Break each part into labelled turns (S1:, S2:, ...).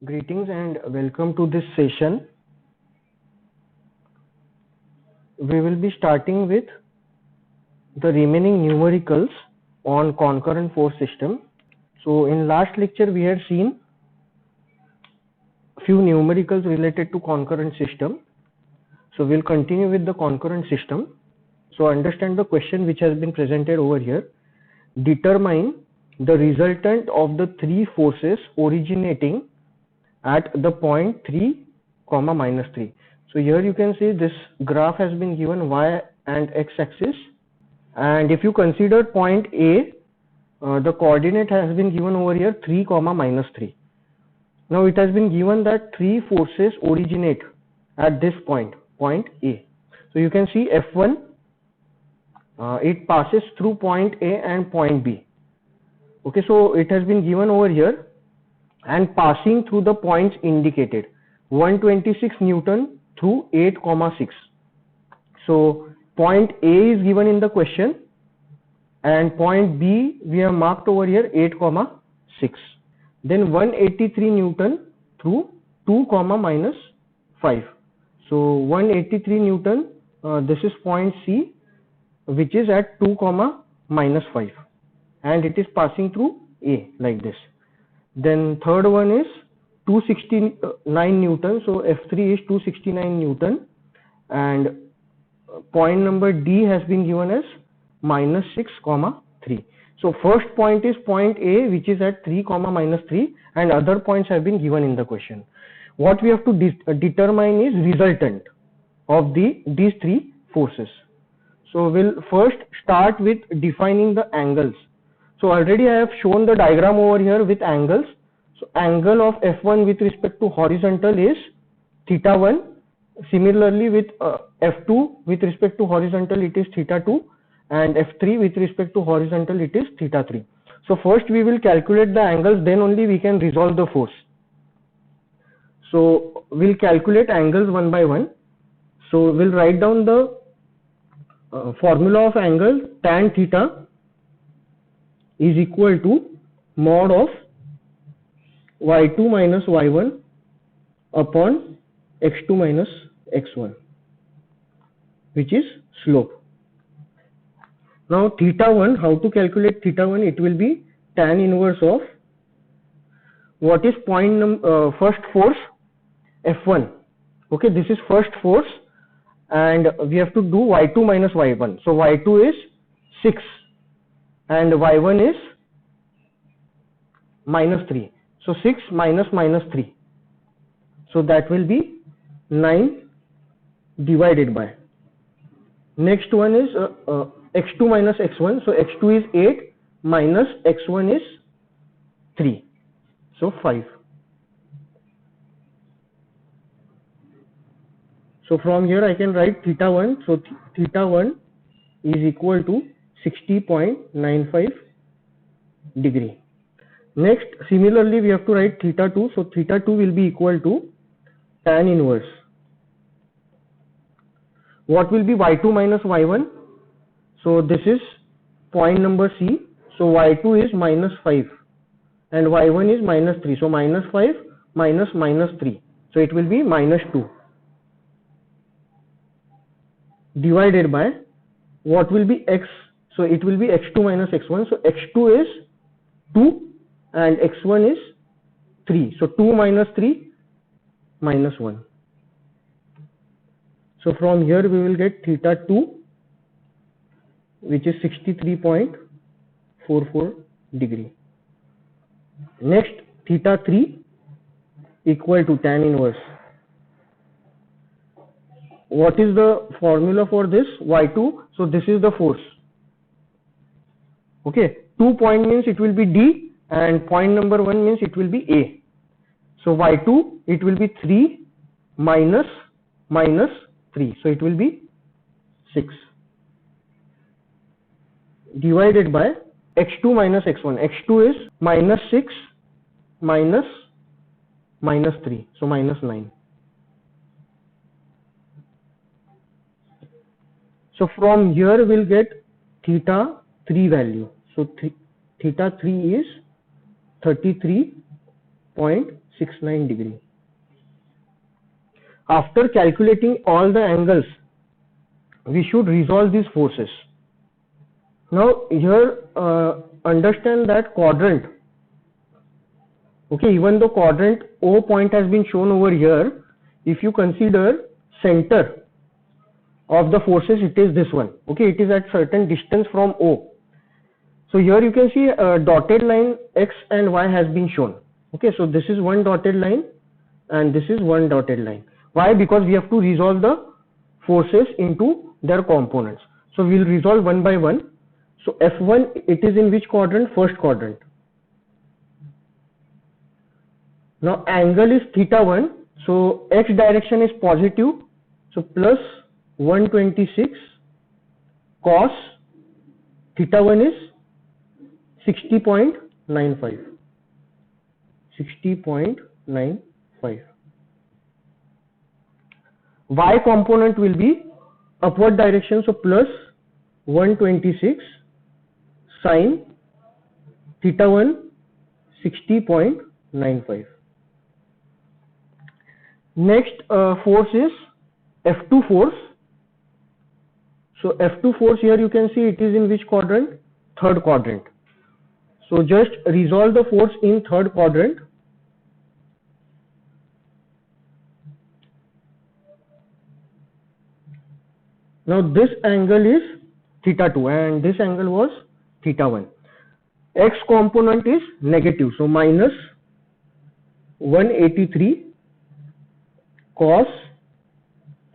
S1: Greetings and welcome to this session. We will be starting with the remaining numericals on concurrent force system. So in last lecture we had seen few numericals related to concurrent system. So we'll continue with the concurrent system. So understand the question which has been presented over here. Determine the resultant of the three forces originating at the point 3, -3. So here you can see this graph has been given y and x axis, and if you consider point A, the coordinate has been given over here 3, -3. Now it has been given that three forces originate at this point A. So you can see F1, it passes through point A and point B. Okay, so it has been given over here and passing through the points indicated, 126 Newton through 8, 6. So point A is given in the question and point B we have marked over here 8, 6. Then 183 Newton through 2, -5. So 183 Newton, this is point C, which is at 2, -5, and it is passing through A like this. Then third one is 269 Newton. So F3 is 269 Newton, and point number D has been given as -6, 3. So first point is point A, which is at 3, -3, and other points have been given in the question. What we have to determine is resultant of these three forces. So we'll first start with defining the angles. So already I have shown the diagram over here with angles. So angle of F1 with respect to horizontal is θ1. Similarly with F2 with respect to horizontal it is θ2, and F3 with respect to horizontal it is θ3. So first we will calculate the angles, then only we can resolve the force. So we'll calculate angles one by one. So we'll write down the formula of angle. Tan theta is equal to mod of y2 minus y1 upon x2 minus x1, which is slope. Now θ1, how to calculate θ1? It will be tan inverse of what is first force, F1. Okay, this is first force, and we have to do y2 minus y1. So y2 is 6 and y1 is -3. So 6 minus -3. So that will be 9 divided by. Next one is x2 minus x1. So x2 is 8 minus x1 is 3. So 5. So from here I can write θ1. So θ1 is equal to 60.95 degree. Next, similarly we have to write θ2. So θ2 will be equal to tan inverse. What will be y2 minus y1? So this is point number C. So y2 is -5 and y1 is -3. So -5 minus -3. So it will be -2 divided by what will be x. So it will be x2 minus x1. So x2 is 2 and x1 is 3. So 2 minus 3 minus 1. So from here we will get θ2, which is 63.44 degree. Next, θ3 equal to tan inverse. What is the formula for this? y2. So this is the force. Okay, 2 point means it will be D, and point number 1 means it will be A. So y2, it will be 3 minus 3. So it will be 6 divided by x2 minus x1. x2 is -6 minus -3. So -9. So from here we'll get θ3 value. So θ3 is 33.6 2.69 degree. After calculating all the angles, we should resolve these forces. Now here understand that quadrant, okay, even though quadrant O point has been shown over here, if you consider center of the forces, it is this one, okay, it is at certain distance from O. So here you can see a dotted line X and Y has been shown, okay, so this is one dotted line and this is one dotted line. Why? Because we have to resolve the forces into their components. So we will resolve one by one. So F1, it is in which quadrant? First quadrant. Now angle is θ1, so X direction is positive, so plus 126 cos θ1 is 60.95. 60.95. Y component will be upward direction, so plus 126 sin θ1 60.95. Next force is F2 force. So F2 force, here you can see it is in which quadrant? Third quadrant. So just resolve the force in third quadrant. Now this angle is θ2 and this angle was θ1. X component is negative, so minus 183 cos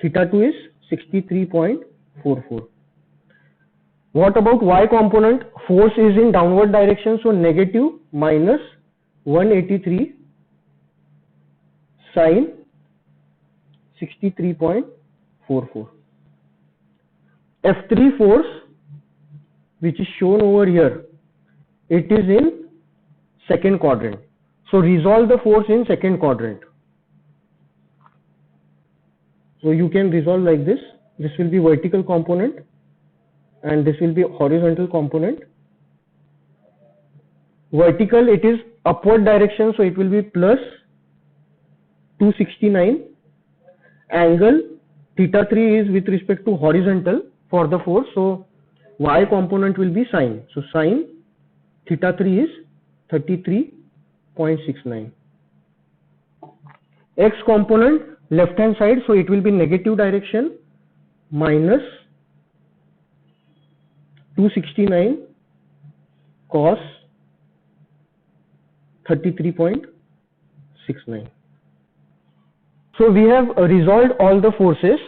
S1: θ2 is 63.44. What about Y component? Force is in downward direction, so negative minus 183 sin 63.44. F3 force, which is shown over here, it is in second quadrant. So resolve the force in second quadrant. So you can resolve like this. This will be vertical component and this will be horizontal component. Vertical, it is upward direction, so it will be plus 269. Angle θ3 is with respect to horizontal for the force, so Y component will be sine. So sine θ3 is 33.69. X component left hand side, so it will be negative direction, minus 269 cos 33.69. So we have resolved all the forces.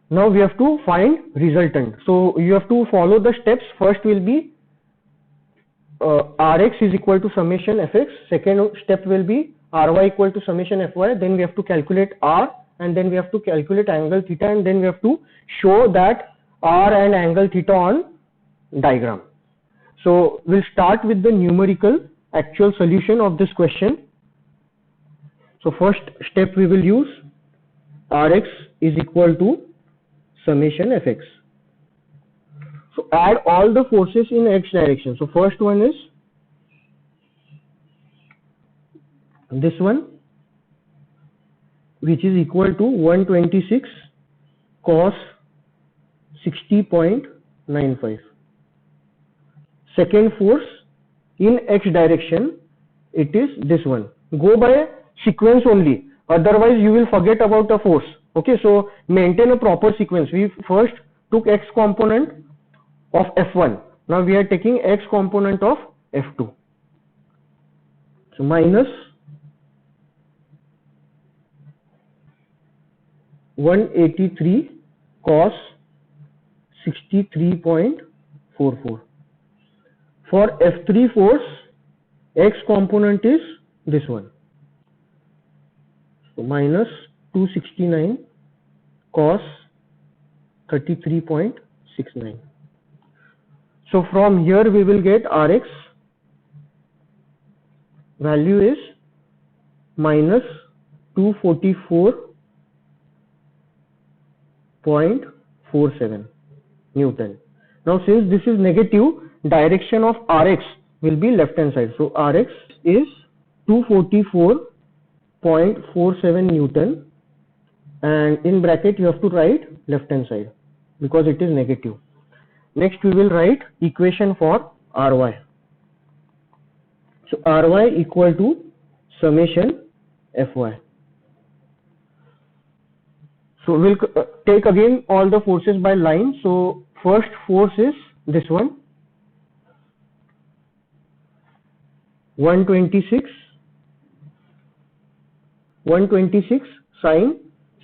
S1: Now we have to find resultant. So you have to follow the steps. First will be Rx is equal to summation Fx. Second step will be Ry equal to summation Fy. Then we have to calculate R, and then we have to calculate angle theta, and then we have to show that R and angle theta on diagram. So we'll start with the numerical actual solution of this question. So first step we will use Rx is equal to summation Fx. So add all the forces in X direction. So first one is this one, which is equal to 126 cos 60.95. Second force in X direction, it is this one. Go by sequence only, otherwise you will forget about the force. Okay, so maintain a proper sequence. We first took X component of F1. Now we are taking X component of F2. So minus 183 cos 63.44. For F3 force, X component is this one. So minus 269 cos 33.69. So from here we will get Rx value is minus 244.47 Newton. Now since this is negative, direction of Rx will be left hand side. So Rx is 244 0.47 Newton, and in bracket you have to write left hand side because it is negative. Next we will write equation for Ry. So Ry equal to summation Fy. So we'll take again all the forces by line. So first force is this one, 126 sine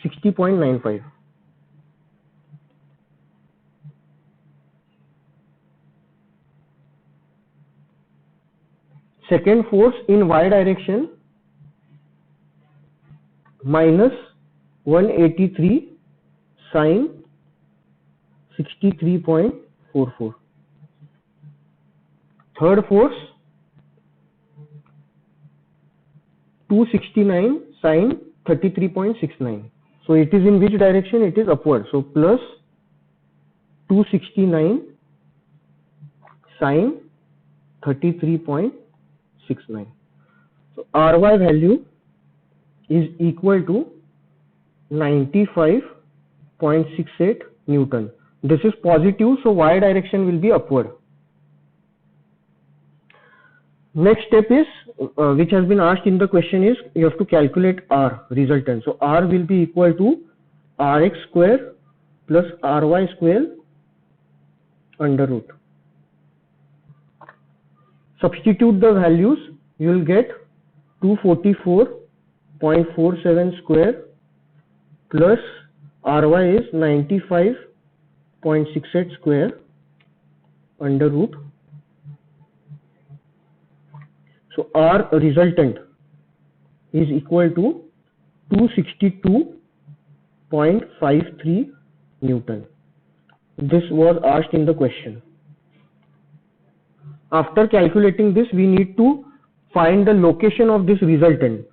S1: 60.95. Second force in y direction, minus 183 sine 63.44. Third force, 269 sine 33.69. So it is in which direction? It is upward. So plus 269 sine 33.69. So Ry value is equal to 95.68 Newton. This is positive, so y direction will be upward. Next step is, which has been asked in the question, is you have to calculate R resultant. So R will be equal to Rx square plus Ry square under root. Substitute the values, you will get 244.47 square plus Ry is 95.68 square under root. So R resultant is equal to 262.53 Newton. This was asked in the question. After calculating this, we need to find the location of this resultant.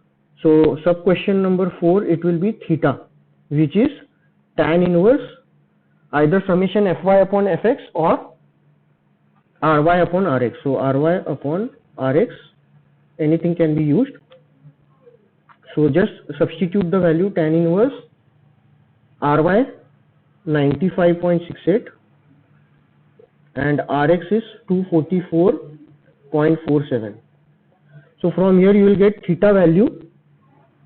S1: So sub question number 4, it will be theta, which is tan inverse either summation Fy upon Fx or Ry upon Rx. So Ry upon Rx, anything can be used. So just substitute the value tan inverse Ry 95.68 and Rx is 244.47. So from here you will get theta value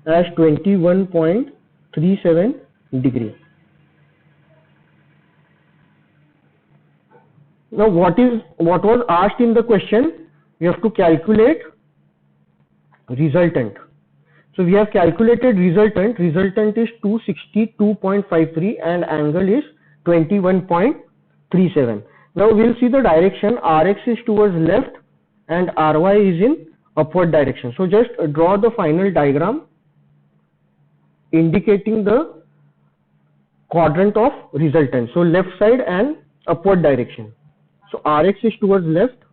S1: as 21.37 degree. Now what was asked in the question? You have to calculate resultant. So we have calculated resultant. Resultant is 262.53 and angle is 21.37. Now we'll see the direction. Rx is towards left and Ry is in upward direction. So just draw the final diagram indicating the quadrant of resultant. So left side and upward direction. So Rx is towards left.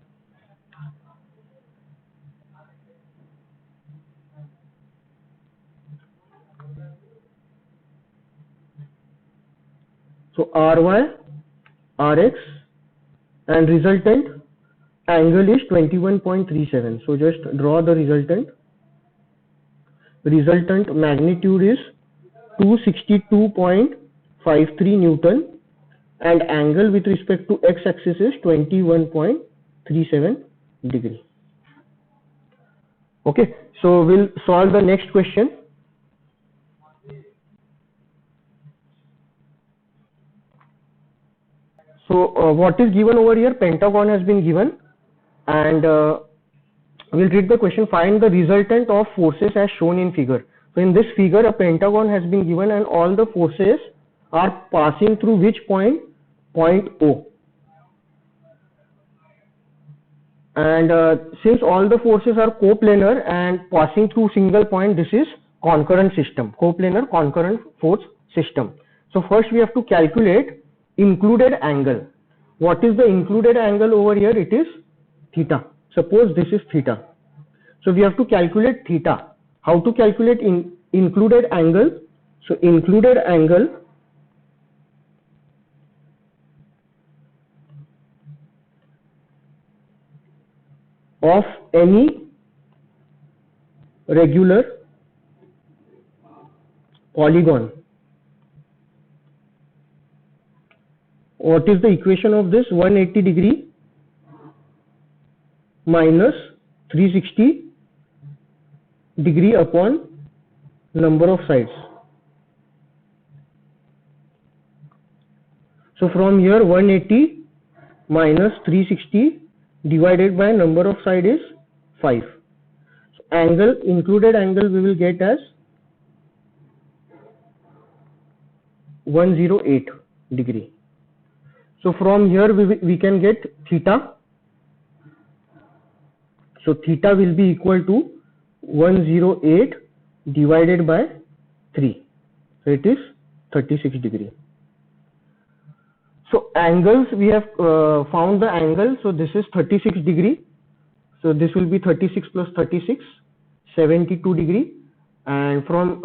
S1: So Ry, Rx and resultant angle is 21.37. So just draw the resultant. Resultant magnitude is 262.53 Newton and angle with respect to x-axis is 21.37 degree. Okay, so we'll solve the next question. So what is given over here? Pentagon has been given, and we'll read the question. Find the resultant of forces as shown in figure. So in this figure, a pentagon has been given and all the forces are passing through which point? Point O. And since all the forces are coplanar and passing through single point, this is concurrent system, coplanar concurrent force system. So first we have to calculate included angle. What is the included angle over here? It is theta. Suppose this is theta. So we have to calculate theta. How to calculate included angle? So included angle of any regular polygon. What is the equation of this? 180 degree minus 360 degree upon number of sides. So from here 180 minus 360 divided by number of side is 5. So angle, included angle we will get as 108 degree. So from here we can get theta. So theta will be equal to 108 divided by 3. So it is 36 degree. So angles, we have found the angle. So this is 36 degree. So this will be 36 plus 36, 72 degree. And from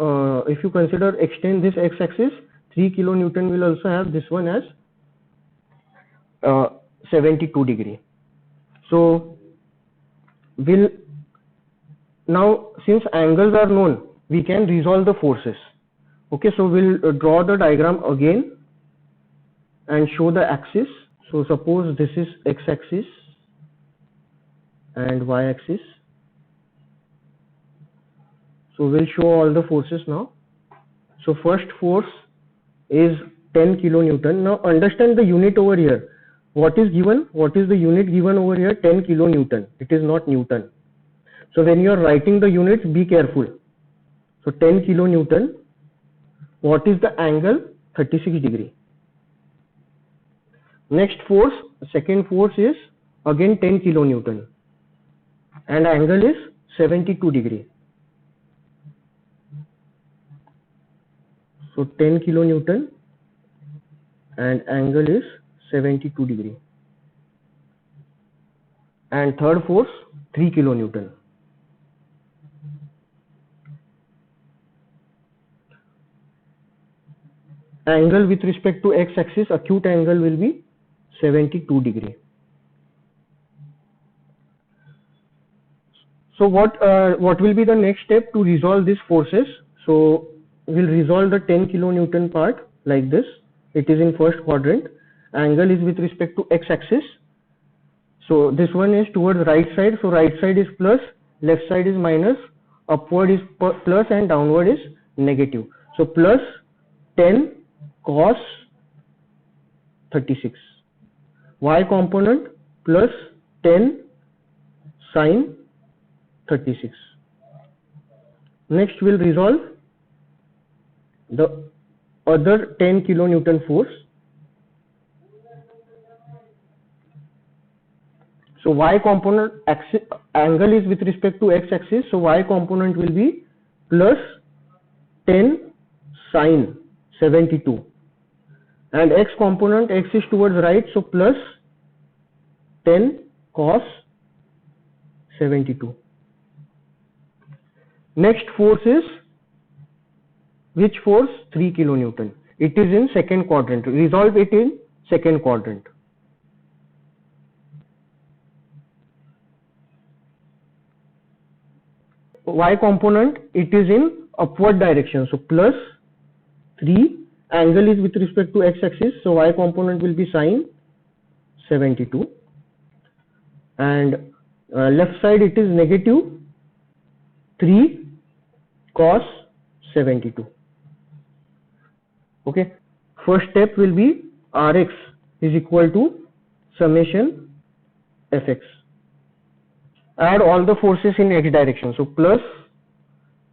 S1: if you consider extend this x-axis, 3 kilonewton will also have this one as 72 degree. So will now, since angles are known, we can resolve the forces. Okay, so we'll draw the diagram again and show the axis. So suppose this is x-axis and y-axis. So we'll show all the forces now. So first force is 10 kilonewton. Now understand the unit over here. What is given? What is the unit given over here? 10 kilonewton. It is not Newton. So when you are writing the units, be careful. So 10 kilonewton. What is the angle? 36 degree. Next force, second force is again 10 kilonewton. And angle is 72 degree. So 10 kilonewton and angle is 72 degree. And third force 3 kilonewton. Angle with respect to x-axis, acute angle will be 72 degree. So what will be the next step to resolve these forces? So we'll resolve the 10 kilonewton part like this. It is in first quadrant. Angle is with respect to x-axis. So this one is towards right side. So right side is plus, left side is minus, upward is plus and downward is negative. So plus 10 cos 36. Y component plus 10 sin 36. Next we'll resolve the other 10 kilonewton force. So y component angle is with respect to x-axis. So y component will be plus 10 sin 72. And x component, x is towards right, so plus 10 cos 72. Next force is, which force? 3 kilonewton. It is in second quadrant. Resolve it in second quadrant. Y component, it is in upward direction. So plus 3. Angle is with respect to x-axis, so y component will be sin 72. And left side it is negative 3 cos 72. Okay. First step will be Rx is equal to summation Fx. Add all the forces in x direction. So plus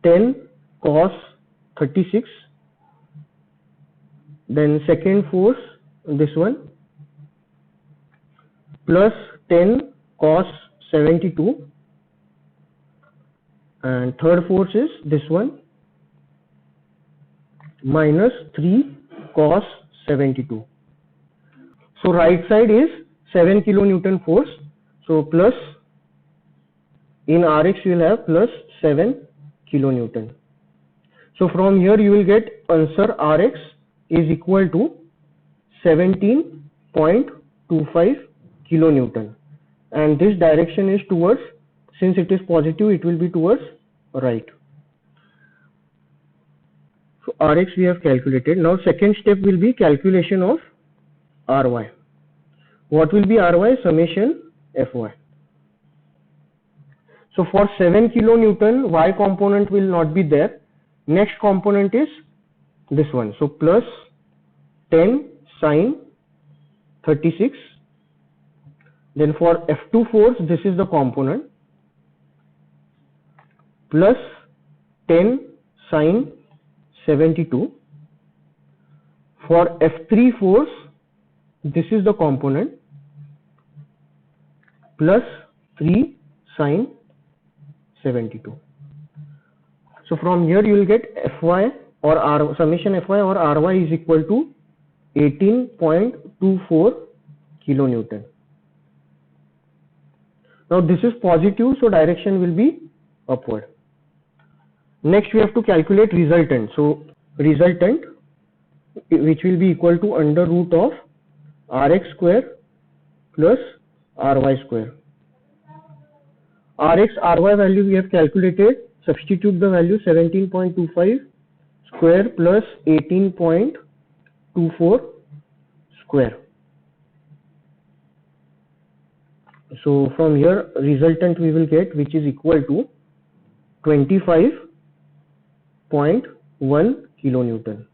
S1: 10 cos 36. Then second force, this one, plus 10 cos 72. And third force is this one, minus 3 cos 72. So right side is 7 kilonewton force. So plus, in Rx you will have plus 7 kilonewton. So from here you will get answer Rx is equal to 17.25 kilonewton. And this direction is towards, since it is positive, it will be towards right. So Rx we have calculated. Now second step will be calculation of Ry. What will be Ry? Summation Fy. So for 7 kilonewton, Y component will not be there. Next component is this one. So plus 10 sine 36. Then for F2 force, this is the component. Plus 10 sine 72. For F3 force, this is the component. Plus 3 sine 72. So from here you will get Fy or summation Fy or Ry is equal to 18.24 kilonewton. Now this is positive, so direction will be upward. Next we have to calculate resultant. So resultant, which will be equal to under root of Rx square plus Ry square. Rx, Ry value we have calculated. Substitute the value 17.25 square plus 18.24 square. So from here resultant we will get, which is equal to 25.1 kilonewton.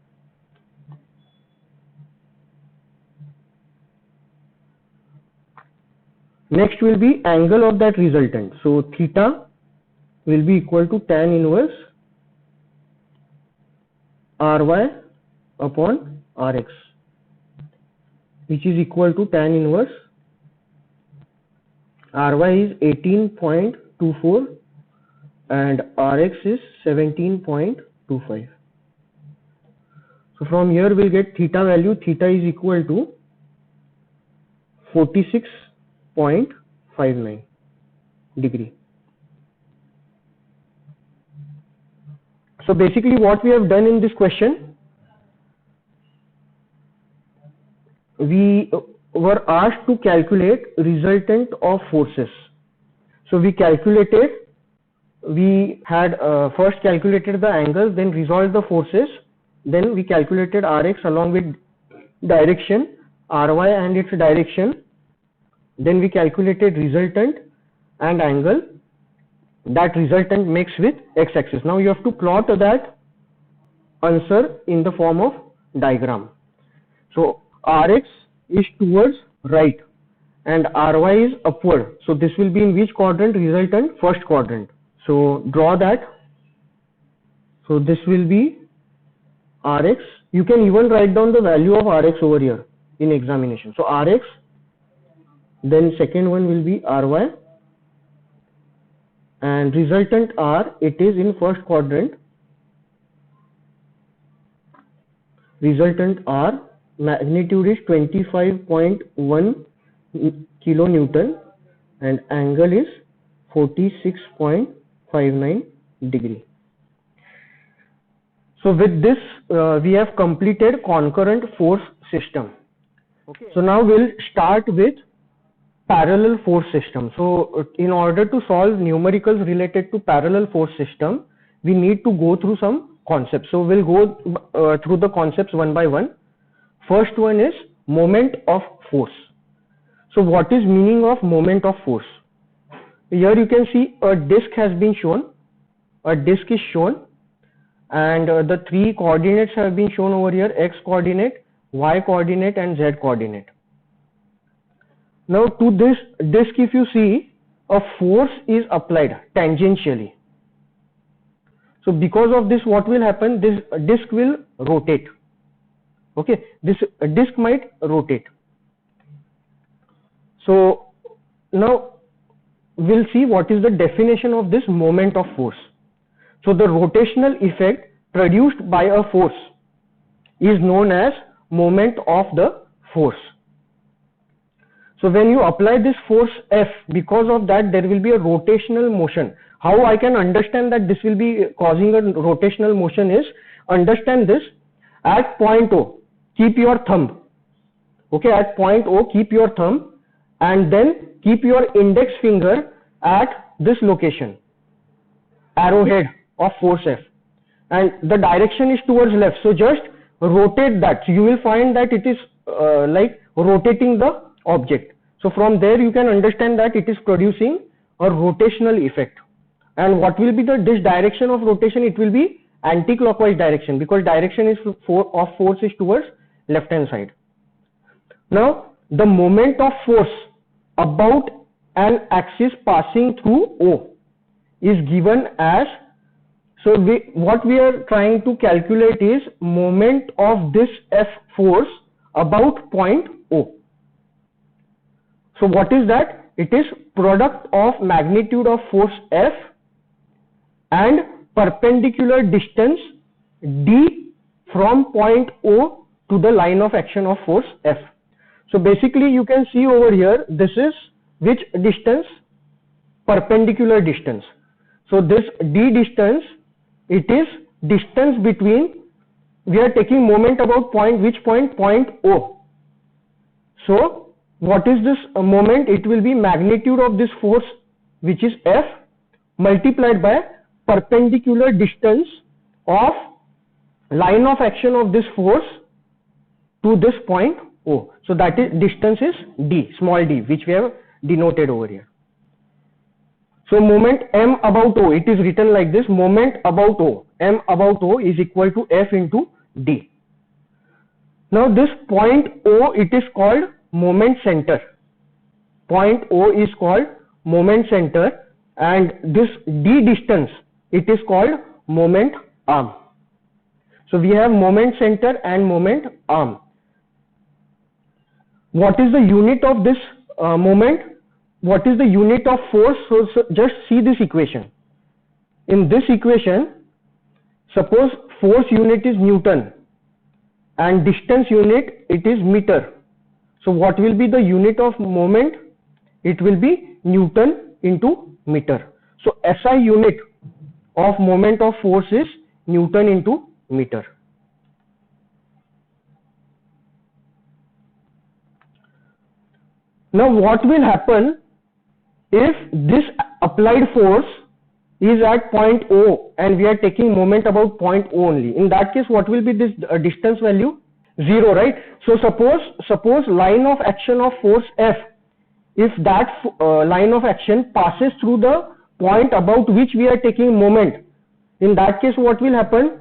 S1: Next will be angle of that resultant. So theta will be equal to tan inverse Ry upon Rx, which is equal to tan inverse Ry is 18.24 and Rx is 17.25. So from here we'll get theta value. Theta is equal to 46.59 degree. So basically what we have done in this question, we were asked to calculate resultant of forces. So we calculated, we had first calculated the angles, then resolved the forces, then we calculated Rx along with direction, Ry and its direction, then we calculated resultant and angle that resultant makes with x-axis. Now you have to plot that answer in the form of diagram. So Rx is towards right and Ry is upward. So this will be in which quadrant? Resultant, first quadrant. So draw that. So this will be Rx. You can even write down the value of Rx over here in examination. So Rx, then second one will be Ry, and resultant R, it is in first quadrant. Resultant R, magnitude is 25.1 kilonewton and angle is 46.59 degree. So with this we have completed concurrent force system. Okay. So now we'll start with parallel force system. So in order to solve numericals related to parallel force system, we need to go through some concepts. So we'll go through the concepts one by one. First one is moment of force. So what is meaning of moment of force? Here you can see a disk has been shown. A disk is shown and the three coordinates have been shown over here: x coordinate, y coordinate and z coordinate. Now to this disk, if you see, a force is applied tangentially. So because of this, what will happen? This disk will rotate. Okay, this disk might rotate. So now we'll see what is the definition of this moment of force. So the rotational effect produced by a force is known as moment of the force. So when you apply this force F, because of that there will be a rotational motion. How I can understand that this will be causing a rotational motion is, understand this: at point O, keep your thumb. Okay, at point O, keep your thumb and then keep your index finger at this location, arrowhead of force F. and the direction is towards left. So just rotate that. So you will find that it is like rotating the object. So from there you can understand that it is producing a rotational effect. And what will be this direction of rotation? It will be anti-clockwise direction, because direction is of force is towards left hand side. Now the moment of force about an axis passing through O is given as, so what we are trying to calculate is moment of this F force about point O. So what is that? It is product of magnitude of force F and perpendicular distance d from point O to the line of action of force F. So basically you can see over here, this is which distance? Perpendicular distance. So this d distance, it is distance between, we are taking moment about point, which point? Point O. So what is this moment? It will be magnitude of this force, which is F, multiplied by perpendicular distance of line of action of this force to this point O. So that is, distance is d, small d, which we have denoted over here. So moment M about O, it is written like this: moment about O, M about O is equal to F into d. Now this point O, it is called moment center. Point O is called moment center, and this d distance, it is called moment arm. So we have moment center and moment arm. What is the unit of this moment? What is the unit of force? So just see this equation. In this equation, suppose force unit is Newton and distance unit, it is meter. So what will be the unit of moment? It will be Newton into meter. So SI unit of moment of force is Newton into meter. Now what will happen if this applied force is at point O and we are taking moment about point O only? In that case, what will be this distance value? 0, right? So suppose line of action of force F, if that line of action passes through the point about which we are taking moment, in that case what will happen?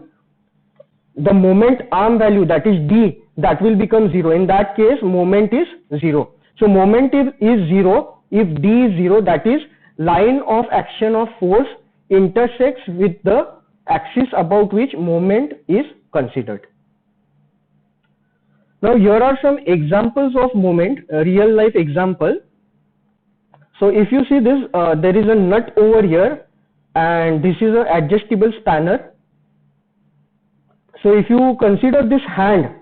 S1: The moment arm value, that is d, that will become 0. In that case, moment is 0. So moment is 0 if d is 0, that is line of action of force intersects with the axis about which moment is considered. Now here are some examples of moment, real life example. So if you see this, there is a nut over here and this is an adjustable spanner. So if you consider this hand,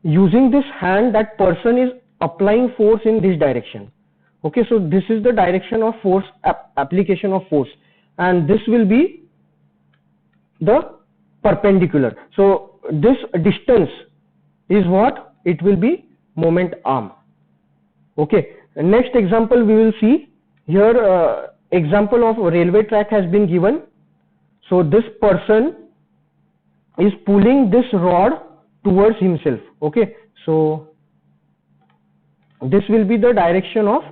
S1: using this hand, that person is applying force in this direction. Okay, so this is the direction of force, application of force, and this will be the perpendicular. So this distance is what? It will be moment arm. Okay, next example we will see here. Example of railway track has been given. So this person is pulling this rod towards himself. Okay, so this will be the direction of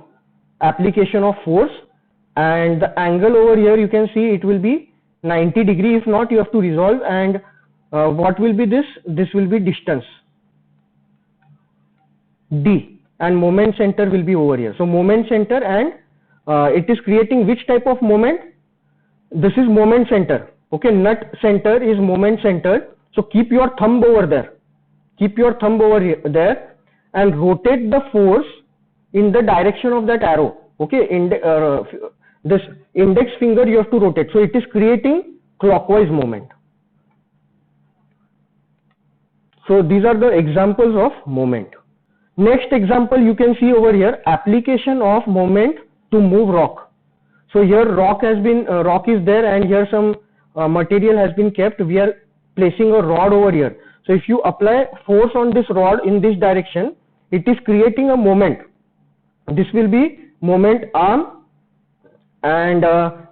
S1: application of force, and the angle over here you can see it will be 90 degree. If not, you have to resolve. And what will be this? This will be distance d, and moment center will be over here. So moment center, and it is creating which type of moment? This is moment center. Okay, nut center is moment center. So keep your thumb over there. Keep your thumb over here, there, and rotate the force in the direction of that arrow. Okay, this index finger you have to rotate. So it is creating clockwise moment. So these are the examples of moment. Next example you can see over here, application of moment to move rock. So here rock has been, rock is there, and here some material has been kept. We are placing a rod over here. So if you apply force on this rod in this direction, it is creating a moment. This will be moment arm, and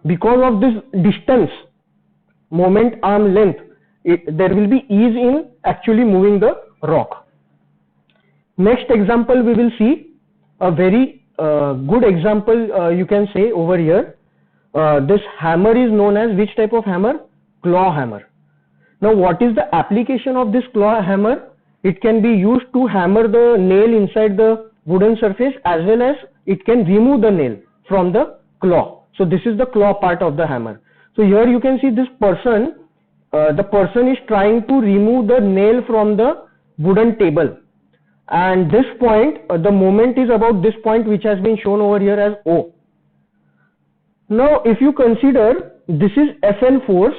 S1: because of this distance, moment arm length, there will be ease in actually moving the rock. Next example we will see a very good example, you can say over here. This hammer is known as which type of hammer? Claw hammer. Now what is the application of this claw hammer? It can be used to hammer the nail inside the wooden surface, as well as it can remove the nail from the claw. So this is the claw part of the hammer. So here you can see this person, the person is trying to remove the nail from the wooden table, and this point, the moment is about this point which has been shown over here as O. Now if you consider, this is Fn force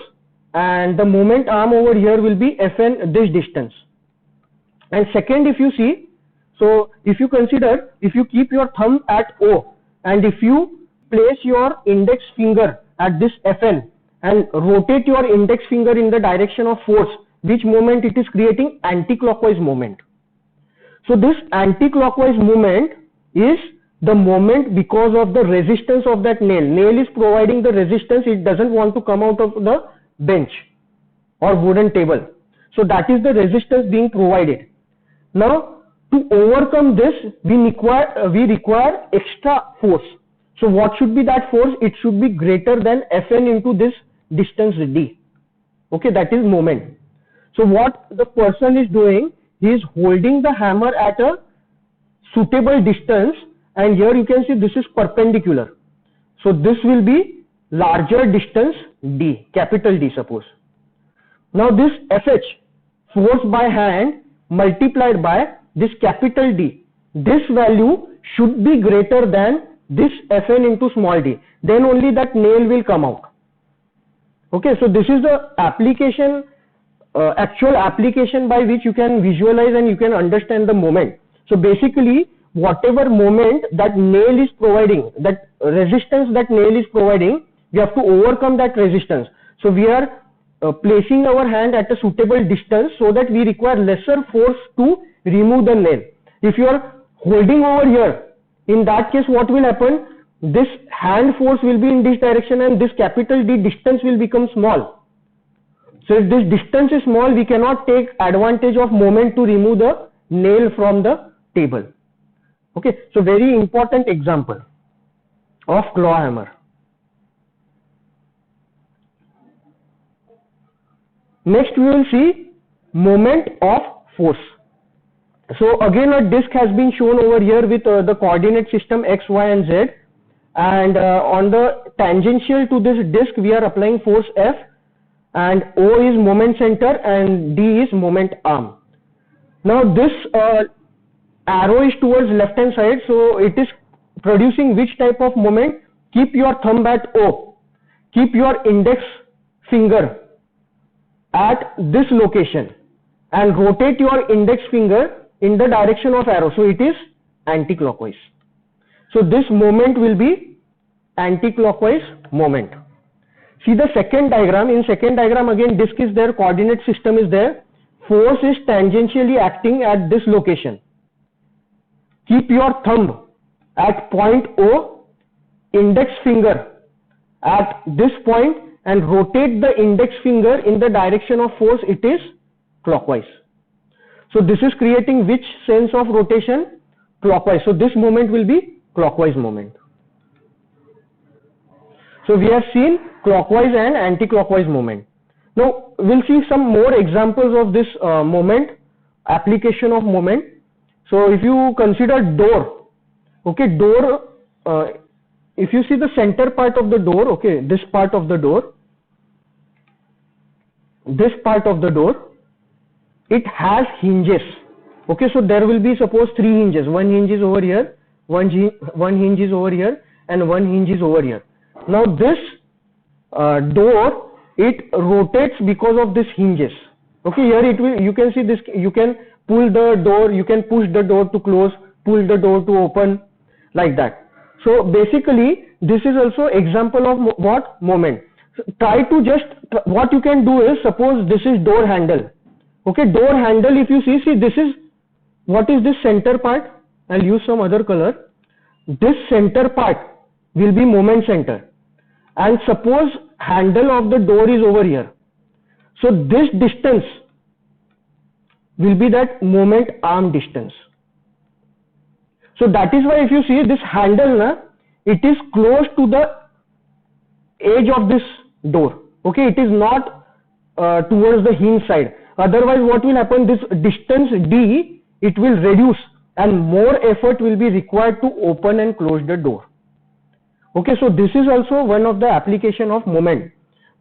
S1: and the moment arm over here will be Fn this distance. And second, if you see, so if you consider, if you keep your thumb at O and if you place your index finger at this Fn and rotate your index finger in the direction of force, which moment it is creating? Anti-clockwise moment. So this anti-clockwise moment is the moment because of the resistance of that nail. Nail is providing the resistance, it doesn't want to come out of the bench or wooden table. So that is the resistance being provided. Now to overcome this, we require extra force. So what should be that force? It should be greater than Fn into this distance d. Okay, that is moment. So what the person is doing, he is holding the hammer at a suitable distance, and here you can see this is perpendicular. So this will be larger distance d, capital D suppose. Now this Fh, force by hand multiplied by this capital D, this value should be greater than this Fn into small d, then only that nail will come out. Okay, so this is the application, actual application by which you can visualize and you can understand the moment. So basically, whatever moment that nail is providing, that resistance that nail is providing, we have to overcome that resistance. So we are placing our hand at a suitable distance so that we require lesser force to remove the nail. If you are holding over here, in that case what will happen? This hand force will be in this direction and this capital D distance will become small. So if this distance is small, we cannot take advantage of moment to remove the nail from the table. Okay, so very important example of claw hammer. Next we will see moment of force. So again a disc has been shown over here with the coordinate system x, y and z, and on the tangential to this disc we are applying force F, and O is moment center and D is moment arm. Now this arrow is towards left hand side, so it is producing which type of moment? Keep your thumb at O, keep your index finger at this location and rotate your index finger in the direction of arrow, so it is anti-clockwise. So this moment will be anti-clockwise moment. See the second diagram. In second diagram again disc is there, coordinate system is there, force is tangentially acting at this location. Keep your thumb at point O, index finger at this point and rotate the index finger in the direction of force, it is clockwise. So this is creating which sense of rotation? Clockwise. So this moment will be clockwise moment. So we have seen clockwise and anti-clockwise moment. Now we'll see some more examples of this moment, application of moment. So if you consider door, okay, door, if you see the center part of the door, okay, this part of the door, this part of the door, it has hinges. Okay, so there will be suppose 3 hinges. One hinge is over here, one hinge is over here, and one hinge is over here. Now this door, it rotates because of this hinges. Okay, here it will, you can see this, you can pull the door, you can push the door to close, pull the door to open, like that. So basically this is also example of what? Moment. So try to just, what you can do is, suppose this is door handle. Okay, door handle, if you see this is, what is this center part? I'll use some other color. This center part will be moment center, and suppose handle of the door is over here. So this distance will be that moment arm distance. So that is why if you see this handle, it is close to the edge of this door. Okay, it is not towards the hinge side. Otherwise, what will happen? This distance D, it will reduce and more effort will be required to open and close the door. Okay, so this is also one of the application of moment.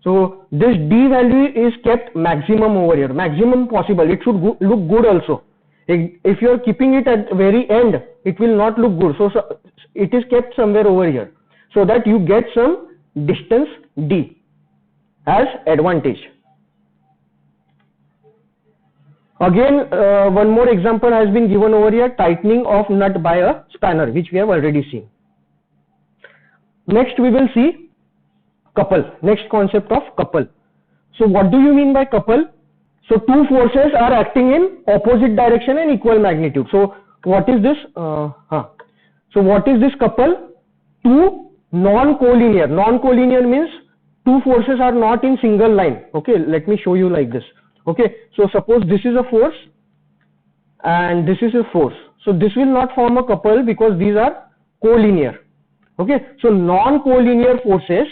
S1: So this D value is kept maximum over here, maximum possible. It should look good also. If you are keeping it at very end, it will not look good. So it is kept somewhere over here so that you get some distance D as advantage. Again, one more example has been given over here, tightening of nut by a spanner, which we have already seen. Next we will see couple, next concept of couple. So what do you mean by couple? So two forces are acting in opposite direction and equal magnitude. So what is this? So what is this couple? Two non-collinear. Non-collinear means two forces are not in single line. Okay, let me show you like this. Okay, so suppose this is a force and this is a force. So this will not form a couple because these are collinear. Okay, so non-collinear forces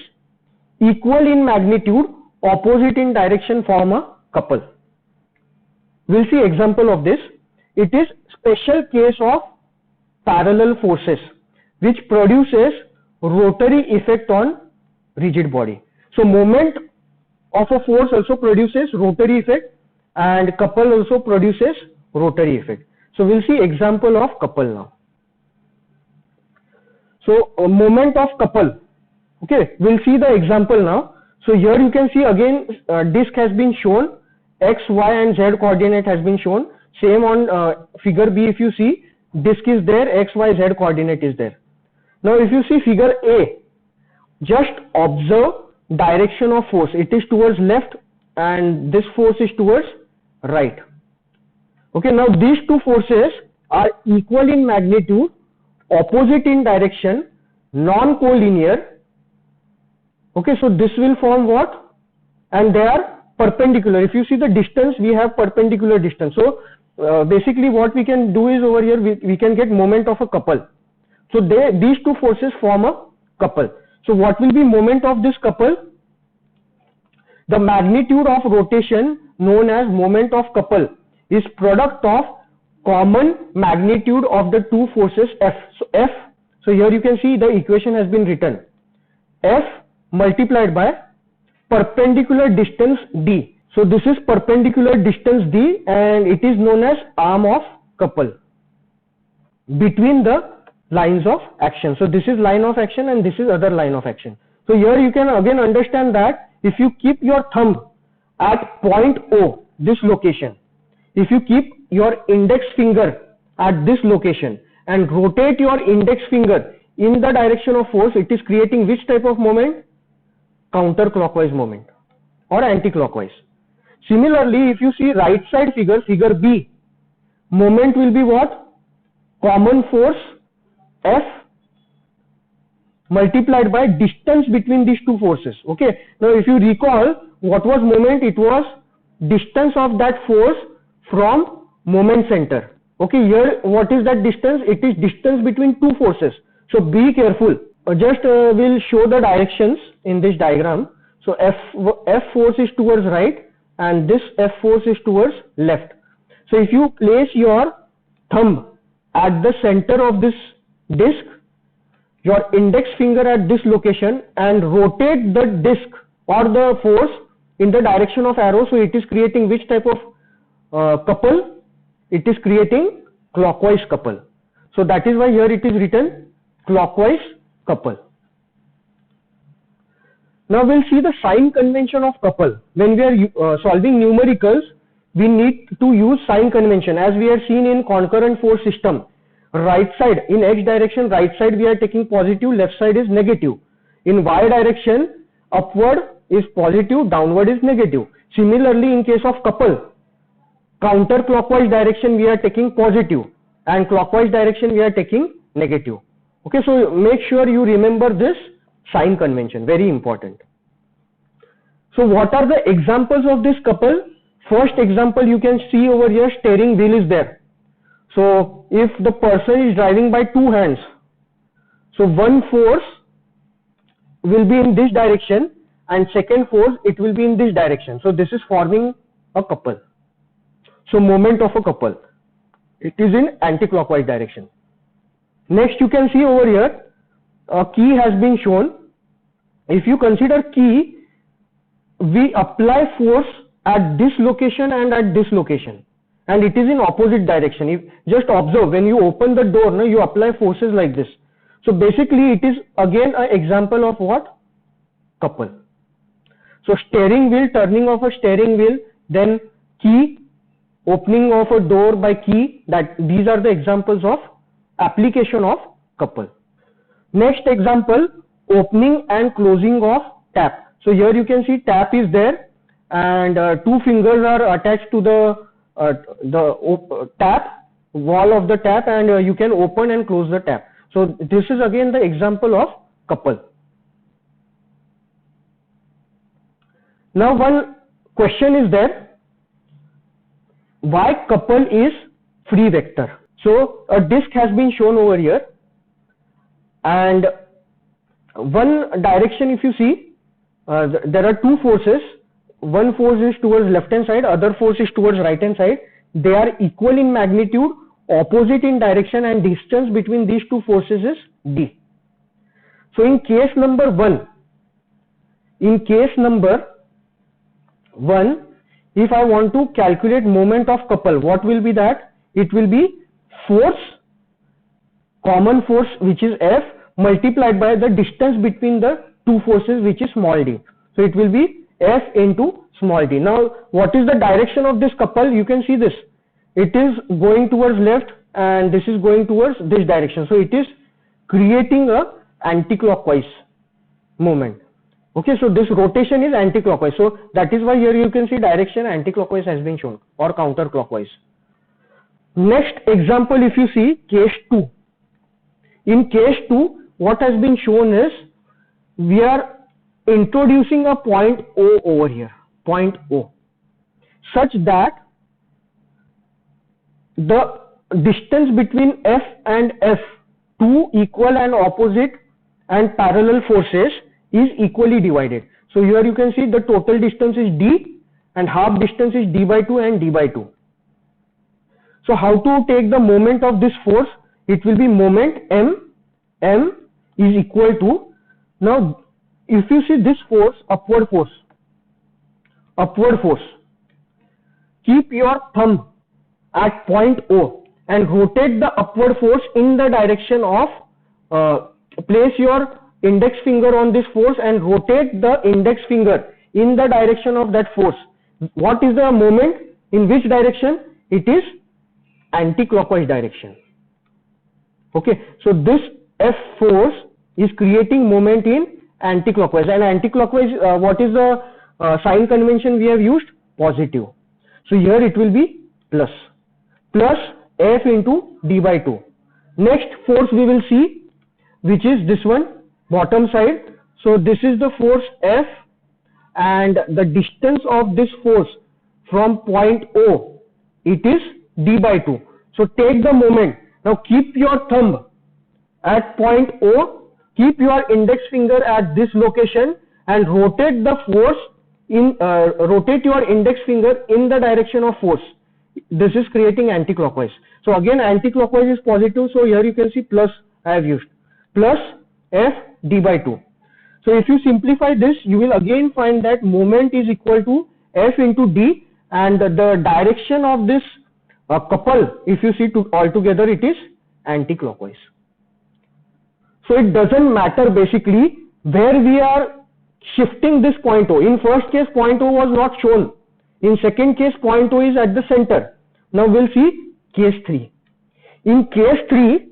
S1: equal in magnitude, opposite in direction form a couple. We'll see example of this. It is special case of parallel forces which produces rotary effect on rigid body. So moment of a force also produces rotary effect and couple also produces rotary effect. So we'll see example of couple now. So a moment of couple. Okay, we'll see the example now. So here you can see again disc has been shown, X, Y and Z coordinate has been shown. Same on figure B, if you see, disc is there, X, Y, Z coordinate is there. Now if you see figure A, just observe direction of force. It is towards left and this force is towards right. Okay, now these two forces are equal in magnitude, opposite in direction, non-collinear. Okay, so this will form what? And they are perpendicular. If you see the distance, we have perpendicular distance. So basically what we can do is over here, we can get moment of a couple. So these two forces form a couple. So what will be moment of this couple? The magnitude of rotation known as moment of couple is product of common magnitude of the two forces F. So F, so here you can see the equation has been written. F multiplied by perpendicular distance D. So this is perpendicular distance D and it is known as arm of couple between the lines of action. So this is line of action and this is other line of action. So here you can again understand that if you keep your thumb at point O, this location, if you keep your index finger at this location and rotate your index finger in the direction of force, it is creating which type of moment? Counterclockwise moment or anti-clockwise. Similarly, if you see right side figure, figure B, moment will be what? Common force F multiplied by distance between these two forces. Okay, now if you recall, what was moment? It was distance of that force from moment center. Okay, here what is that distance? It is distance between two forces. So be careful. Just we'll show the directions in this diagram. So F force is towards right and this F force is towards left. So if you place your thumb at the center of this disc, your index finger at this location and rotate the disc or the force in the direction of arrow, so it is creating which type of couple? It is creating clockwise couple. So that is why here it is written clockwise couple. Now we'll see the sign convention of couple. When we are solving numericals, we need to use sign convention. As we have seen in concurrent force system, right side in X direction, right side we are taking positive, left side is negative. In Y direction, upward is positive, downward is negative. Similarly, in case of couple, counterclockwise direction we are taking positive and clockwise direction we are taking negative. Okay, so make sure you remember this sign convention, very important. So what are the examples of this couple? First example you can see over here, steering wheel is there. So if the person is driving by two hands, so one force will be in this direction and second force it will be in this direction. So this is forming a couple. So moment of a couple, it is in anti-clockwise direction. Next you can see over here, a key has been shown. If you consider key, we apply force at this location and at this location, and it is in opposite direction. If just observe, when you open the door, no, you apply forces like this. So basically it is again an example of what? Couple. So steering wheel, turning of a steering wheel, then key, opening of a door by key, that these are the examples of application of couple. Next example, opening and closing of tap. So here you can see tap is there, and two fingers are attached to the tap, wall of the tap, and you can open and close the tap. So this is again the example of couple. Now one question is there, why couple is free vector? So a disk has been shown over here, and one direction if you see, there are two forces. One force is towards left hand side, other force is towards right hand side. They are equal in magnitude, opposite in direction, and distance between these two forces is d. So in case number 1, if I want to calculate moment of couple, what will be that? It will be force, common force which is F, multiplied by the distance between the two forces which is small d. So it will be F into small d. Now what is the direction of this couple? You can see this. It is going towards left and this is going towards this direction. So it is creating a anti-clockwise moment. Okay, so this rotation is anti-clockwise. So that is why here you can see direction anti-clockwise has been shown, or counter-clockwise. Next example, if you see case 2. In case 2, what has been shown is we are introducing a point O over here, point O, such that the distance between F and F, two equal and opposite and parallel forces, is equally divided. So here you can see the total distance is d and half distance is d by 2 and d by 2. So how to take the moment of this force? It will be moment M is equal to, now if you see this force, upward force, keep your thumb at point O and rotate the upward force in the direction of, place your index finger on this force and rotate the index finger in the direction of that force. What is the moment? In which direction? It is anti-clockwise direction. Okay, so this F force is creating moment in anti-clockwise, and anti-clockwise, what is the sign convention we have used? Positive. So here it will be plus F into d by 2. Next force we will see, which is this one, bottom side. So this is the force F, and the distance of this force from point O, it is d by 2. So take the moment. Now keep your thumb at point O, keep your index finger at this location and rotate the force in, rotate your index finger in the direction of force. This is creating anti-clockwise. So again anti-clockwise is positive, so here you can see plus I have used, plus F d by 2. So if you simplify this, you will again find that moment is equal to F into d, and the direction of this couple, if you see altogether, it is anti-clockwise. So it doesn't matter basically where we are shifting this point O. In first case point O was not shown. In second case point O is at the center. Now we'll see case 3. In case 3,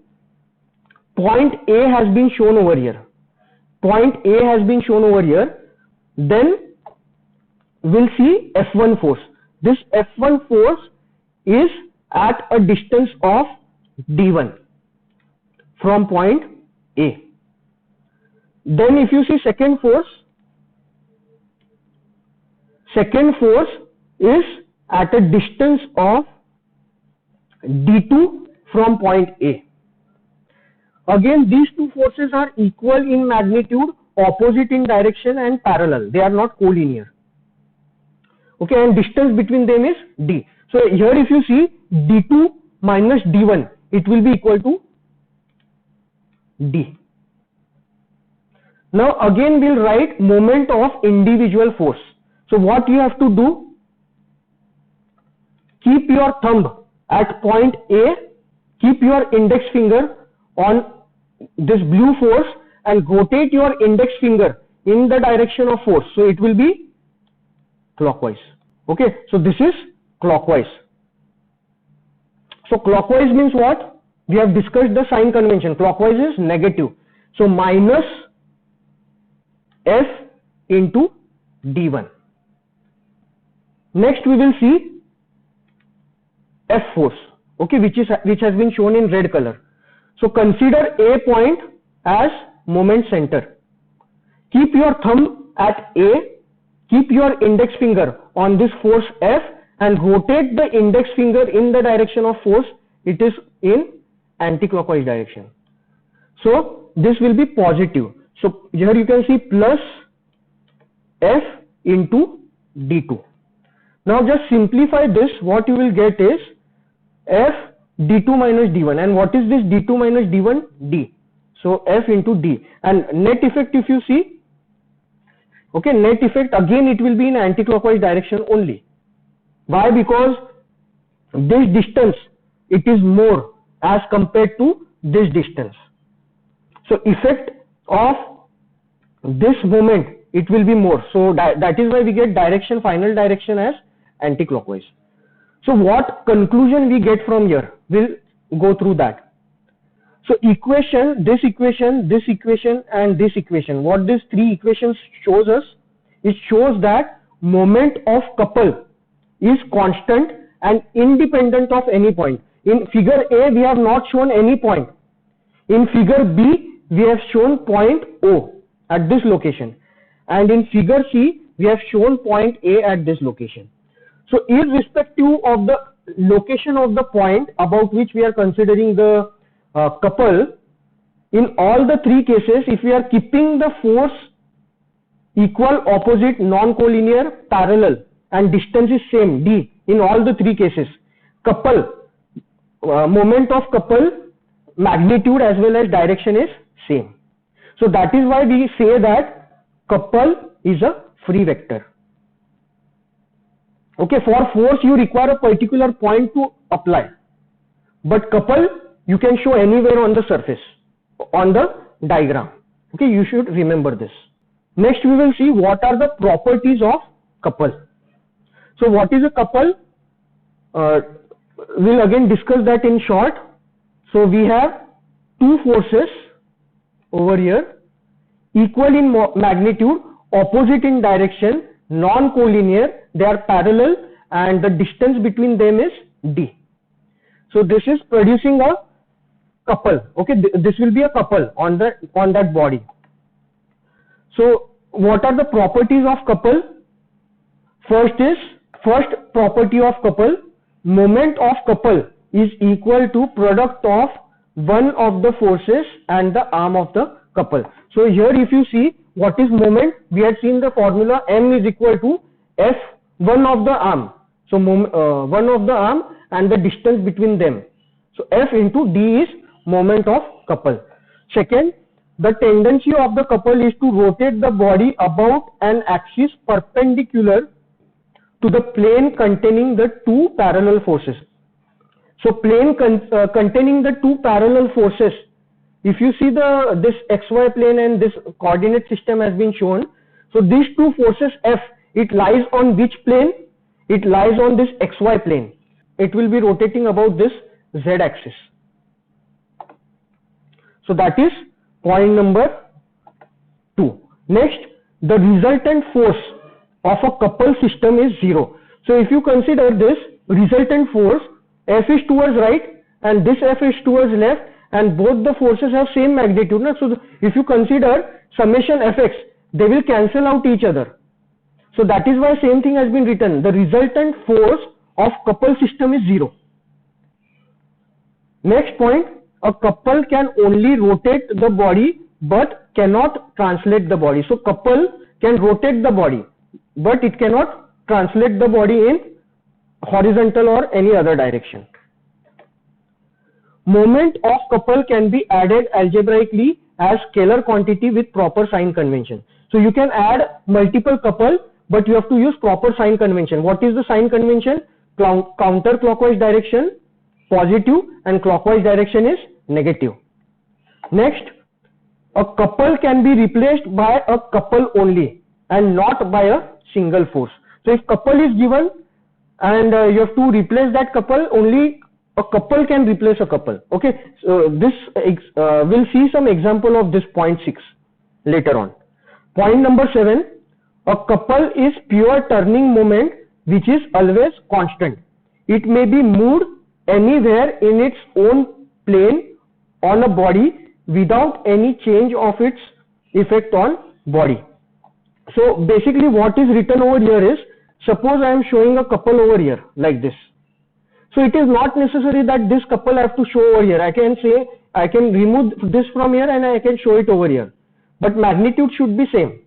S1: point A has been shown over here. Point A has been shown over here. Then we'll see F1 force. This F1 force is at a distance of d1 from point A. Then if you see second force, second force is at a distance of d2 from point A. Again, these two forces are equal in magnitude, opposite in direction and parallel. They are not collinear. Okay, and distance between them is d. So here if you see d2 minus d1, it will be equal to d. Now again we'll write moment of individual force. So what you have to do, keep your thumb at point A, keep your index finger on this blue force and rotate your index finger in the direction of force. So it will be clockwise. Okay, so this is clockwise. So clockwise means what? We have discussed the sign convention. Clockwise is negative. So minus F into D1. Next we will see F force, okay, which has been shown in red color. So consider A point as moment center. Keep your thumb at A, keep your index finger on this force F and rotate the index finger in the direction of force. It is in anti-clockwise direction. So this will be positive. So here you can see plus F into D2. Now just simplify this. What you will get is F d2 minus d1. And what is this d2 minus d1? D. So F into D. And net effect if you see, okay, net effect again it will be in anti-clockwise direction only. Why? Because this distance, it is more as compared to this distance. So effect of this moment, it will be more. So that is why we get direction, final direction as anti-clockwise. So what conclusion we get from here? We'll go through that. So equation, this equation, this equation and this equation. What these three equations shows us? It shows that moment of couple is constant and independent of any point. In figure A, we have not shown any point. In figure B, we have shown point O at this location. And in figure C, we have shown point A at this location. So irrespective of the location of the point about which we are considering the couple, in all the three cases, if we are keeping the force equal, opposite, non-collinear, parallel and distance is same, d, in all the three cases, couple, moment of couple, magnitude as well as direction is same. So that is why we say that couple is a free vector. Okay, for force you require a particular point to apply, but couple you can show anywhere on the surface, on the diagram. Okay, you should remember this. Next we will see what are the properties of couple. So what is a couple? We'll again discuss that in short. So we have two forces over here, equal in magnitude, opposite in direction, non-collinear, they are parallel and the distance between them is d. So this is producing a couple. Okay, this will be a couple on that body. So what are the properties of couple? First property of couple, moment of couple is equal to product of one of the forces and the arm of the couple. So here if you see what is moment, we had seen the formula m is equal to f one of the arm. So one of the arm and the distance between them. So f into d is moment of couple. Second, the tendency of the couple is to rotate the body about an axis perpendicular to the plane containing the two parallel forces. So plane containing the two parallel forces, if you see this xy plane and this coordinate system has been shown. So these two forces F, it lies on which plane? It lies on this xy plane. It will be rotating about this z axis. So that is point number 2. Next, the resultant force of a couple system is 0. So if you consider this resultant force, F is towards right and this F is towards left, and both the forces have same magnitude. So if you consider summation Fx, they will cancel out each other. So that is why same thing has been written. The resultant force of couple system is 0. Next point, a couple can only rotate the body but cannot translate the body. So couple can rotate the body but it cannot translate the body in horizontal or any other direction. Moment of couple can be added algebraically as scalar quantity with proper sign convention. So you can add multiple couple, but you have to use proper sign convention. What is the sign convention? Counterclockwise direction positive and clockwise direction is negative. Next, a couple can be replaced by a couple only and not by a single force. So if couple is given and you have to replace that couple, only a couple can replace a couple. Okay, so this we'll see some example of this point 6 later on. Point number 7, a couple is pure turning moment which is always constant. It may be moved anywhere in its own plane on a body without any change of its effect on body. So basically what is written over here is, suppose I am showing a couple over here like this. So it is not necessary that this couple I have to show over here. I can say I can remove this from here and I can show it over here. But magnitude should be same.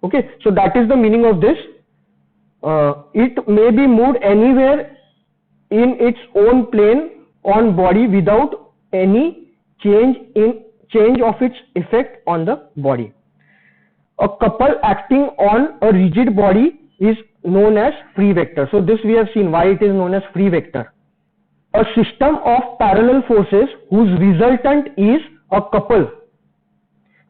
S1: Okay, so that is the meaning of this. It may be moved anywhere in its own plane on body without any change of its effect on the body. A couple acting on a rigid body is known as free vector. So this we have seen why it is known as free vector. A system of parallel forces whose resultant is a couple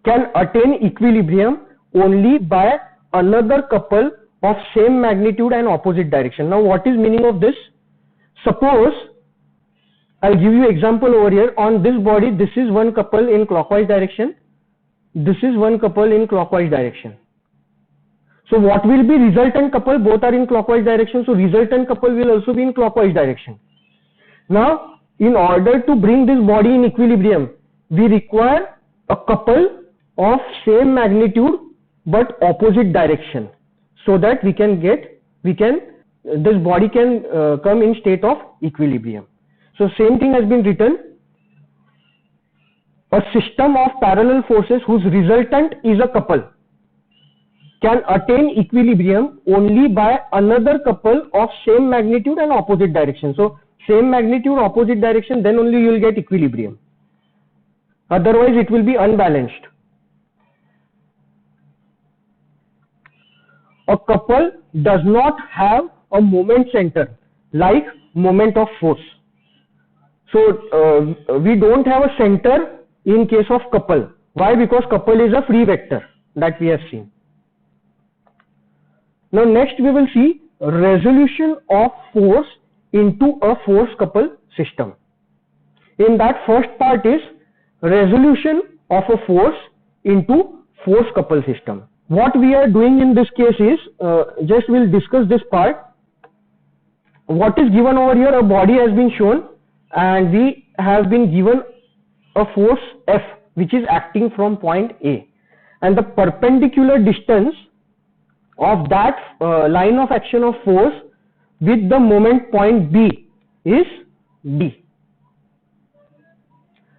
S1: can attain equilibrium only by another couple of same magnitude and opposite direction. Now what is meaning of this? Suppose I'll give you example over here. On this body, this is one couple in clockwise direction, this is one couple in clockwise direction. So what will be resultant couple? Both are in clockwise direction, so resultant couple will also be in clockwise direction. Now in order to bring this body in equilibrium, we require a couple of same magnitude but opposite direction, so that this body can come in state of equilibrium. So same thing has been written. A system of parallel forces whose resultant is a couple can attain equilibrium only by another couple of same magnitude and opposite direction. So same magnitude, opposite direction, then only you will get equilibrium. Otherwise it will be unbalanced. A couple does not have a moment center like moment of force. So we don't have a center in case of couple. Why? Because couple is a free vector that we have seen. Now next we will see resolution of force into a force couple system. In that first part is resolution of a force into force couple system. What we are doing in this case is, just we'll discuss this part. What is given over here, a body has been shown and we have been given a force F which is acting from point A, and the perpendicular distance of that line of action of force with the moment point B is D.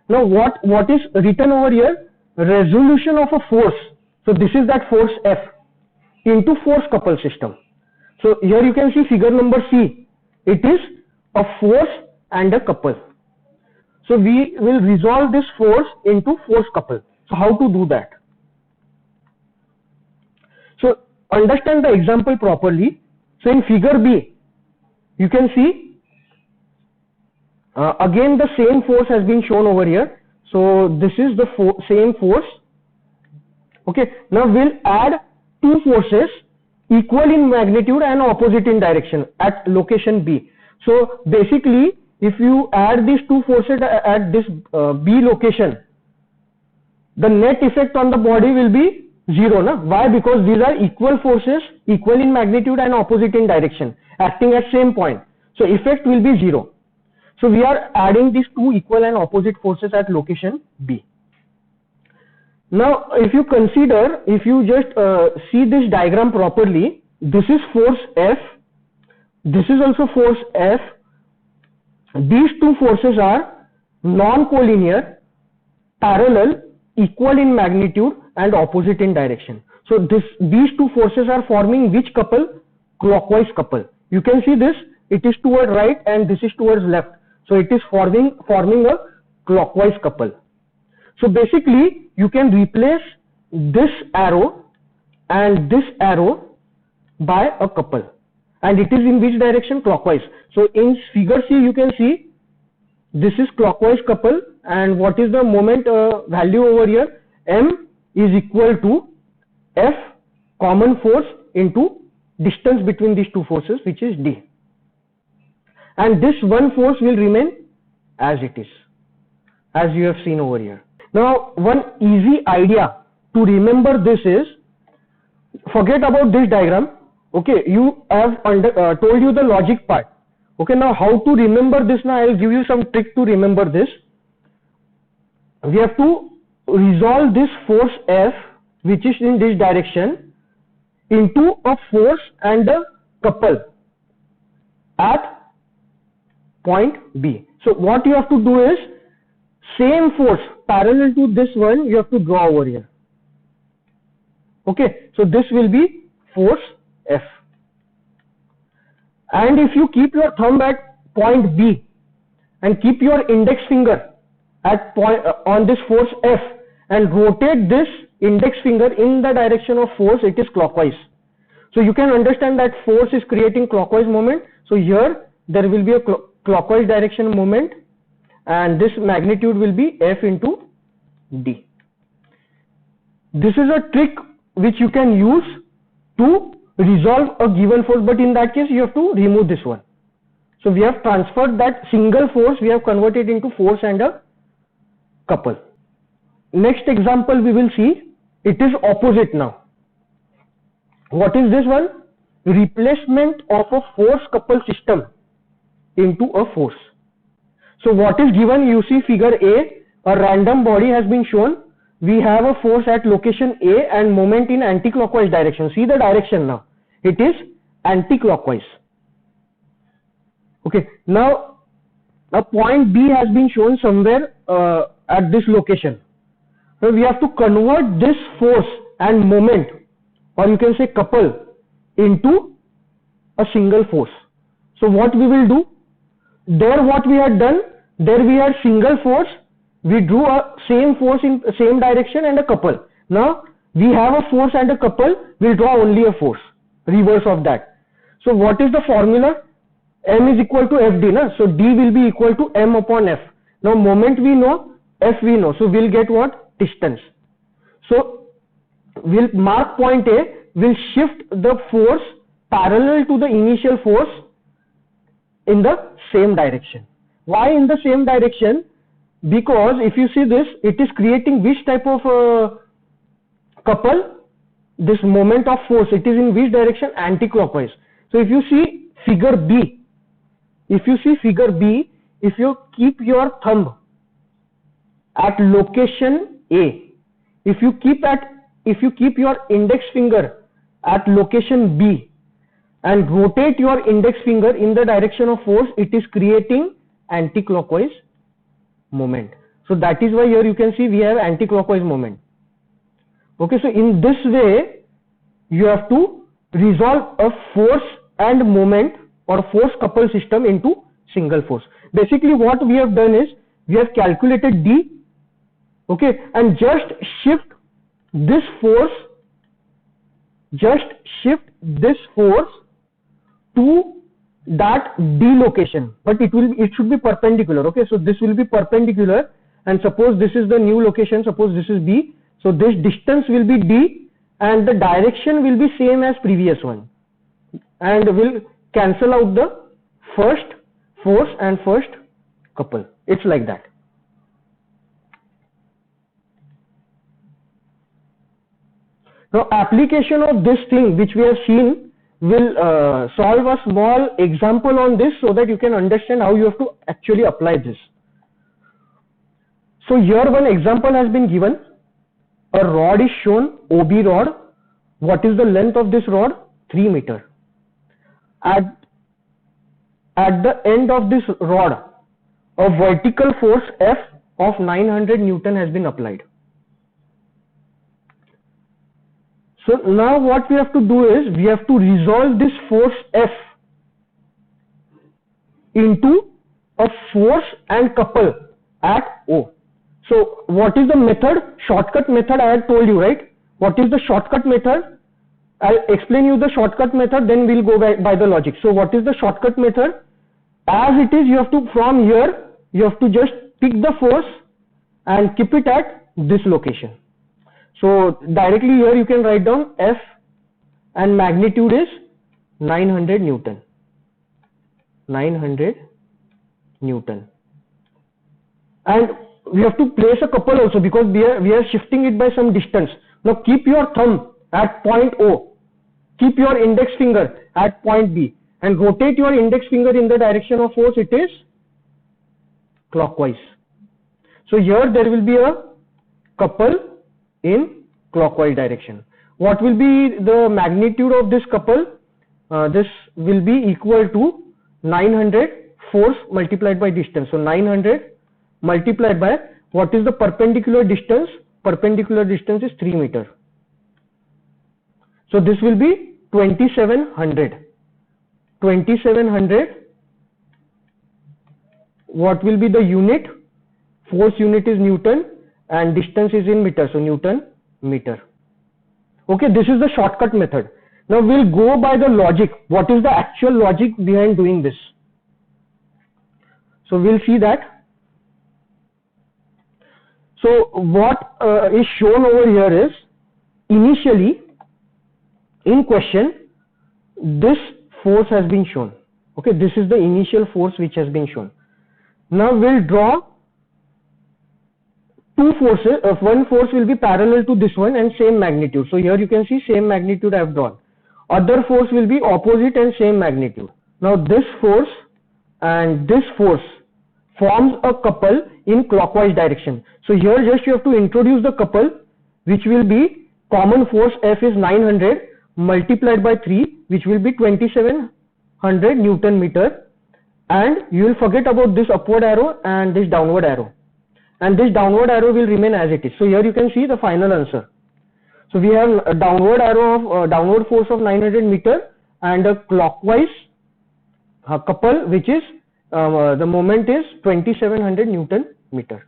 S1: Now what is written over here? Resolution of a force. So this is that force F into force couple system. So here you can see figure number C. It is a force and a couple. So we will resolve this force into force couple. So how to do that? So understand the example properly. So in figure B, you can see again the same force has been shown over here. So this is the same force. Okay, now we'll add two forces equal in magnitude and opposite in direction at location B. So basically if you add these two forces at this B location, the net effect on the body will be 0. Na? Why? Because these are equal forces, equal in magnitude and opposite in direction, acting at same point. So effect will be 0. So we are adding these two equal and opposite forces at location B. Now if you consider, if you just see this diagram properly, this is force F, this is also force F. These two forces are non-collinear, parallel, equal in magnitude and opposite in direction. So these two forces are forming which couple? Clockwise couple. You can see this, it is toward right and this is towards left. So it is forming a clockwise couple. So basically you can replace this arrow and this arrow by a couple, and it is in which direction? Clockwise. So in figure C you can see this is clockwise couple, and what is the moment value over here? M is equal to F common force into distance between these two forces, which is D, and this one force will remain as it is, as you have seen over here. Now one easy idea to remember this is, forget about this diagram. Okay, you have told you the logic part. Okay, now how to remember this? Now I will give you some trick to remember this. We have to resolve this force F, which is in this direction, into a force and a couple at point B. So what you have to do is, same force parallel to this one you have to draw over here. Okay, so this will be force F, and if you keep your thumb at point B and keep your index finger at point on this force F and rotate this index finger in the direction of force, it is clockwise. So you can understand that force is creating clockwise moment. So here there will be a clockwise direction moment, and this magnitude will be F into D. This is a trick which you can use to resolve a given force, but in that case you have to remove this one. So we have transferred that single force, we have converted into force and a couple. Next example we will see, it is opposite now. What is this one? Replacement of a force couple system into a force. So what is given? You see figure A, a random body has been shown. We have a force at location A and moment in anti-clockwise direction. See the direction now. It is anti-clockwise. Okay. Now a point B has been shown somewhere at this location. So we have to convert this force and moment, or you can say couple, into a single force. So what we will do? There what we had done, there we had single force, we drew a same force in same direction and a couple. Now we have a force and a couple, we'll draw only a force, reverse of that. So what is the formula? M is equal to FD, na? So D will be equal to M upon F. Now moment we know, F we know, so we'll get what? Distance. So we'll mark point A, we'll shift the force parallel to the initial force in the same direction. Why in the same direction? Because if you see this, it is creating which type of couple? This moment of force, it is in which direction? Anti-clockwise. So if you see figure B, if you keep your thumb at location A, if you keep your index finger at location B and rotate your index finger in the direction of force, it is creating anti-clockwise moment. So that is why here you can see we have anti-clockwise moment. Okay, so in this way you have to resolve a force and moment or force couple system into single force. Basically what we have done is we have calculated D, okay, and just shift this force to that D location, but it should be perpendicular. Okay, so this will be perpendicular, and suppose this is the new location, suppose this is B, so this distance will be D and the direction will be same as previous one, and will cancel out the first force and first couple. It's like that. Now application of this thing which we have seen will solve a small example on this so that you can understand how you have to actually apply this. So here one example has been given. A rod is shown, OB rod. What is the length of this rod? 3 meter. At the end of this rod, a vertical force F of 900 Newton has been applied. So now what we have to do is we have to resolve this force F into a force and couple at O. So what is the method? Shortcut method I had told you, right? What is the shortcut method? I'll explain you the shortcut method, then we'll go by the logic. So what is the shortcut method? As it is, you have to, from here, you have to just pick the force and keep it at this location. So directly here you can write down F and magnitude is 900 Newton. 900 Newton. And we have to place a couple also because we are shifting it by some distance. Now keep your thumb at point O. Keep your index finger at point B and rotate your index finger in the direction of force. It is clockwise. So here there will be a couple in clockwise direction. What will be the magnitude of this couple? This will be equal to 900 force multiplied by distance. So 900 multiplied by what is the perpendicular distance? Perpendicular distance is 3 meter. So this will be 2700. 2700. What will be the unit? Force unit is Newton and distance is in meter. So Newton meter. Okay, this is the shortcut method. Now we'll go by the logic. What is the actual logic behind doing this? So we'll see that. So what is shown over here is, initially in question this force has been shown. Okay, this is the initial force which has been shown. Now we'll draw two forces. One force will be parallel to this one and same magnitude. So here you can see same magnitude I have drawn. Other force will be opposite and same magnitude. Now this force and this force forms a couple in clockwise direction. So here just you have to introduce the couple, which will be common force F is 900 multiplied by 3, which will be 2700 Newton meter, and you will forget about this upward arrow and this downward arrow, and this downward arrow will remain as it is. So here you can see the final answer. So we have a downward arrow of downward force of 900 meter and a clockwise couple, which is the moment is 2700 Newton meter.